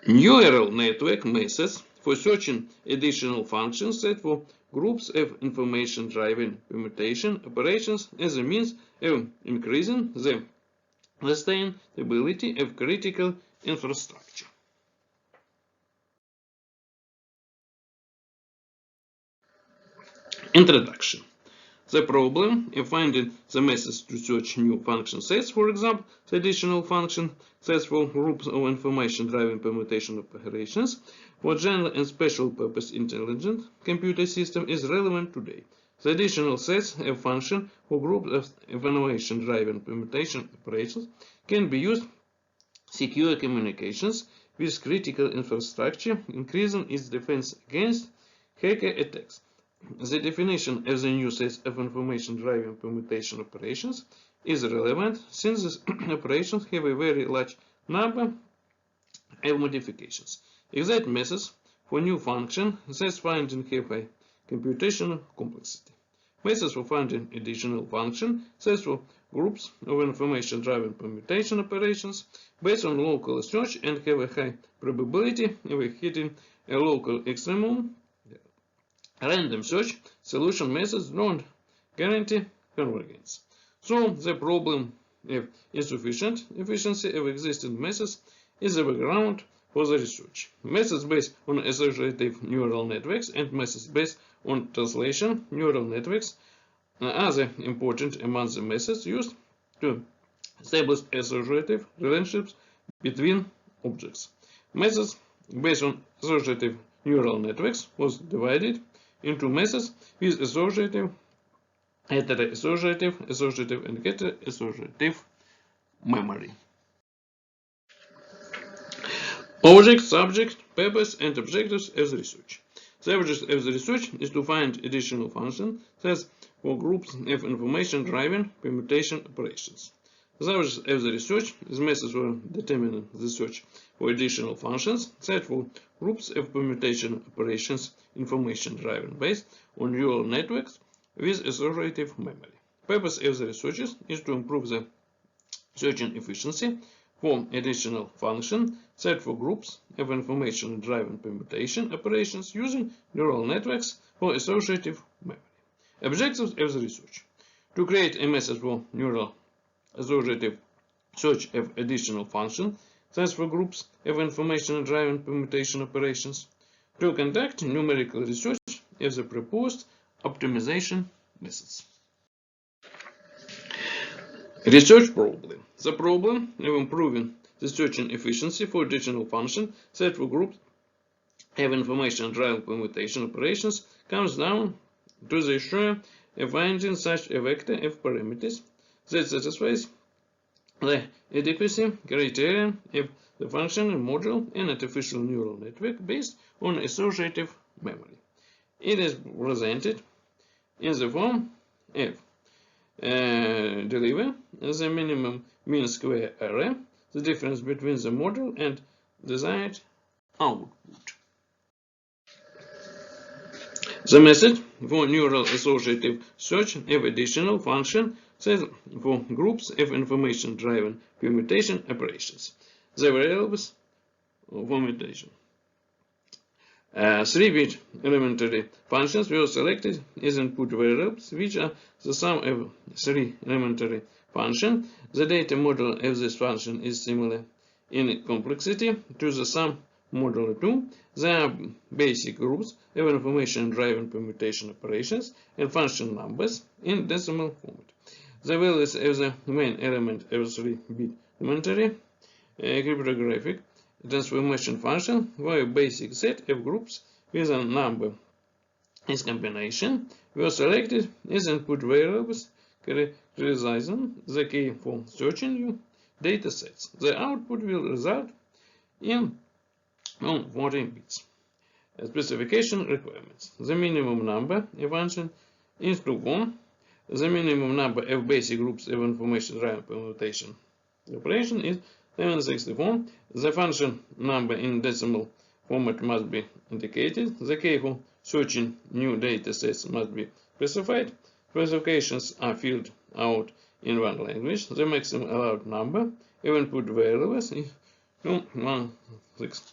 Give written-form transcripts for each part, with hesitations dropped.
Neural network methods for searching additional functions set for groups of information-driven permutation operations as a means of increasing the sustainability of critical infrastructure. Introduction. The problem of finding the methods to search new function sets, for example, the additional function sets for groups of information-driven permutation operations, for general and special purpose intelligent computer system is relevant today. The additional sets of functions for groups of information-driven permutation operations can be used secure communications with critical infrastructure, increasing its defense against hacker attacks. The definition of the new set of information-driven permutation operations is relevant since these operations have a very large number of modifications. Exact methods for new function sets finding have high computational complexity. Methods for finding additional function sets for groups of information-driven permutation operations based on local search and have a high probability of hitting a local extremum. Random search solution methods don't guarantee convergence. So the problem of insufficient efficiency of existing methods is the background for the research. Methods based on associative neural networks and methods based on translation neural networks are other important among the methods used to establish associative relationships between objects. Methods based on associative neural networks was divided into methods with associative, heteroassociative, associative, and heteroassociative memory. Object, subject, purpose, and objectives of the research. The object of the research is to find additional function sets for groups of information-driven permutation operations. The object of the research is methods for determining the search for additional functions set for groups of permutation operations information-driven based on neural networks with associative memory. Purpose of the researchers is to improve the searching efficiency for additional function set for groups of information-driven permutation operations using neural networks for associative memory. Objectives of the research: to create a method for neural associative search of additional function sets for groups of information-driven permutation operations, to conduct numerical research of the proposed optimization methods. Research problem. The problem of improving the searching efficiency for additional function set for groups of information-driven permutation operations comes down to the issue of finding such a vector of parameters that satisfies the adequacy criterion of the functional module in artificial neural network based on associative memory. It is presented in the form of deliver the minimum mean square error, the difference between the model and desired output. The method for neural associative search of additional function sets for groups of information-driven permutation operations. The variables of permutation. 3-bit elementary functions were selected as input variables, which are the sum of 3 elementary functions. The data model of this function is similar in complexity to the sum modulo 2. There are basic groups of information-driven permutation operations and function numbers in decimal format. The values of the main element of 3-bit elementary cryptographic transformation function were a basic set of groups with a number as combination were selected as input variables characterizing the key for searching new data sets. The output will result in 14 bits. Specification requirements. The minimum number of functions is to 1. The minimum number of basic groups of information-driven permutation operation is 764. The function number in decimal format must be indicated. The key for searching new data sets must be specified. Specifications are filled out in one language. The maximum allowed number of input variables is 16.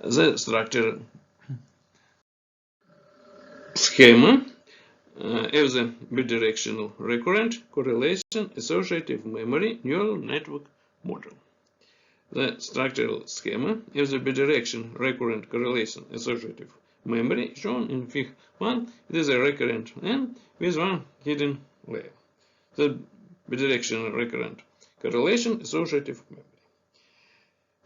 The structure schema of the bidirectional recurrent correlation associative memory neural network model. The structural schema of the bidirectional recurrent correlation associative memory shown in Fig 1. It is a recurrent and with one hidden layer. The bidirectional recurrent correlation associative memory.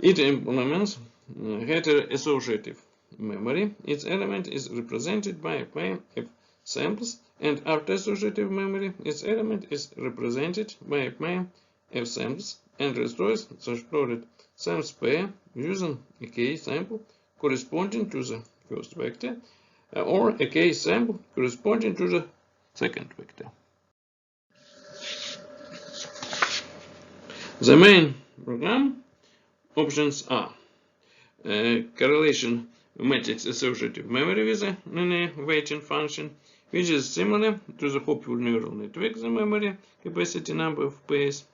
It implements heteroassociative memory. Its element is represented by a pair of samples, and after associative memory, its element is represented by a pair of samples and restores the stored samples pair using a k sample corresponding to the first vector or a k sample corresponding to the second vector. The main program options are correlation matrix associative memory with a linear weighting function, which is similar to the hopeful neural network, the memory capacity number of pairs.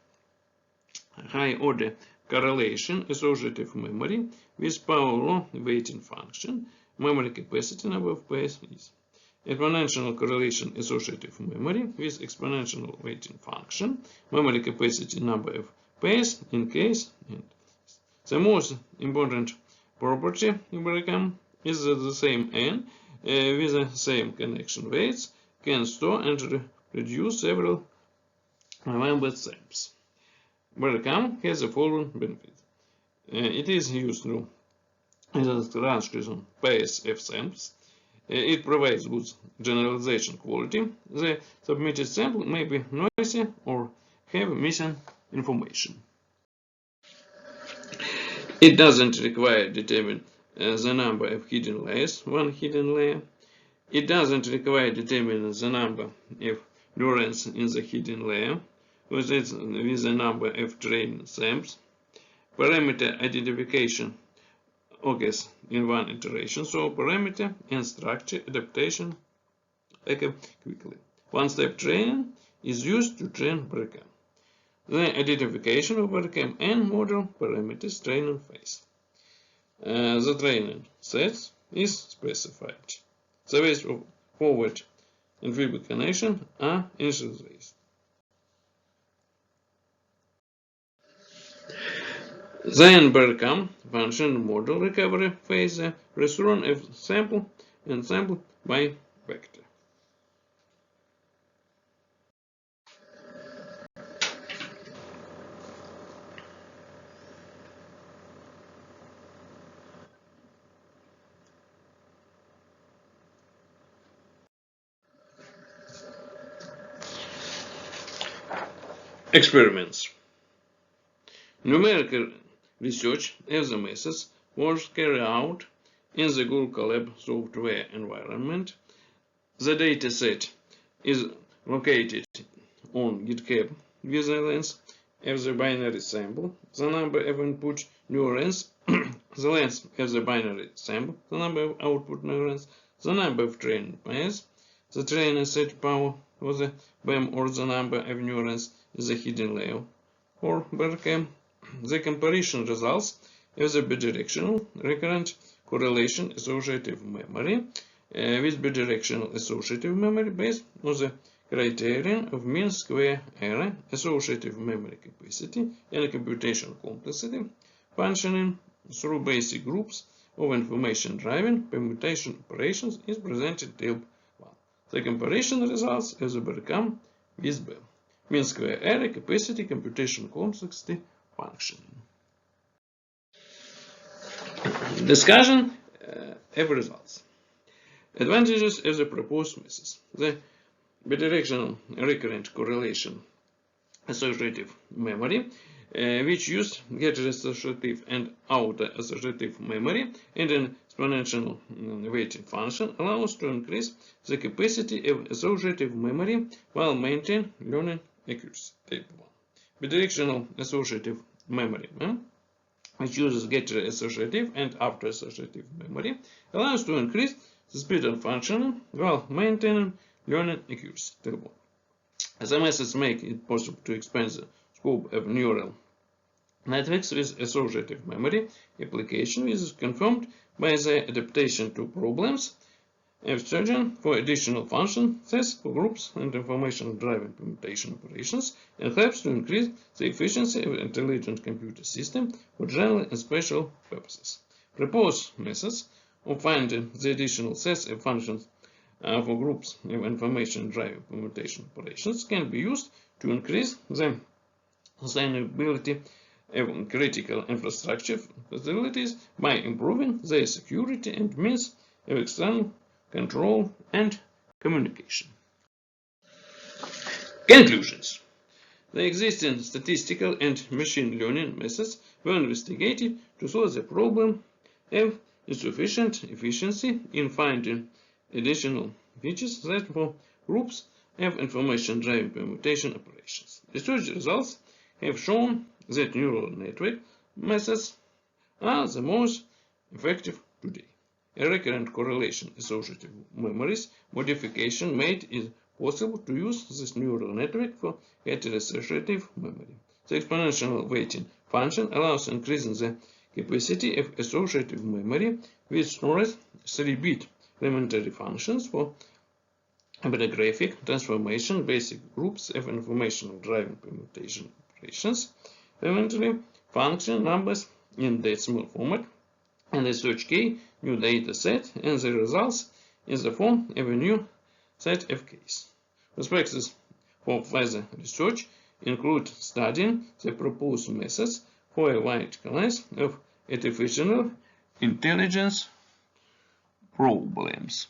High order correlation associative memory with power law weighting function, memory capacity number of pairs is. Exponential correlation associative memory with exponential weighting function, memory capacity number of pairs in case and. The most important property is that the same n with the same connection weights can store and reduce several remembered samples. Barcam has the following benefit. It is used to transcription pairs of samples. It provides good generalization quality. The submitted sample may be noisy or have missing information. It doesn't require determine the number of hidden layers, one hidden layer. It doesn't require determine the number of neurons in the hidden layer, with the number of trained samples. Parameter identification occurs in one iteration, so parameter and structure adaptation occur quickly. One-step training is used to train Barcam. The identification of Barcam and model parameters training phase. The training set is specified. The ways of forward and feedback connection are initialized. Then Barcam function model recovery phase return of sample and sample by vector. Experiments. Numerical research of the methods was carried out in the Google Colab software environment. The dataset is located on GitHub with the length of the binary sample, the number of input neurons, the length of the binary sample, the number of output neurons, the number of trained pairs, the training set power for the BEM or the number of neurons in the hidden layer. For Barcam, the comparison results of the bidirectional recurrent correlation associative memory with bidirectional associative memory based on the criterion of mean square error, associative memory capacity, and computation complexity functioning through basic groups of information driving permutation operations is presented in Table 1. The comparison results of the Barcam with BEM. Mean square error, capacity, computation complexity, functioning. Discussion of results. Advantages of the proposed methods. The bidirectional recurrent correlation associative memory, which used heteroassociative and outer-associative memory and an exponential weighting function, allows to increase the capacity of associative memory while maintaining learning accuracy. Table 1. Bidirectional associative memory, which uses heteroassociative and outer-associative memory, allows to increase the speed of functioning while maintaining learning accuracy. Table 1. The methods make it possible to expand the scope of neural networks with associative memory application is confirmed by the adaptation to problems searching for additional function sets for groups and information-driven permutation operations, and helps to increase the efficiency of intelligent computer system for general and special purposes. Proposed methods of finding the additional sets of functions for groups of information-driven permutation operations can be used to increase the sustainability of critical infrastructure facilities by improving their security and means of external control and communication. Conclusions. The existing statistical and machine learning methods were investigated to solve the problem of insufficient efficiency in finding additional features that for groups of information-driven permutation operations. Research results have shown that neural network methods are the most effective today. A recurrent correlation associative memories modification made it possible to use this neural network for heteroassociative memory. The exponential weighting function allows increasing the capacity of associative memory with stored 3-bit elementary functions for cryptographic transformation basic groups of information-driven permutation operations, elementary function numbers in decimal format, and a search key new data set, and the results in the form of a new set of keys. Perspectives for further research include studying the proposed methods for a wide class of artificial intelligence problems.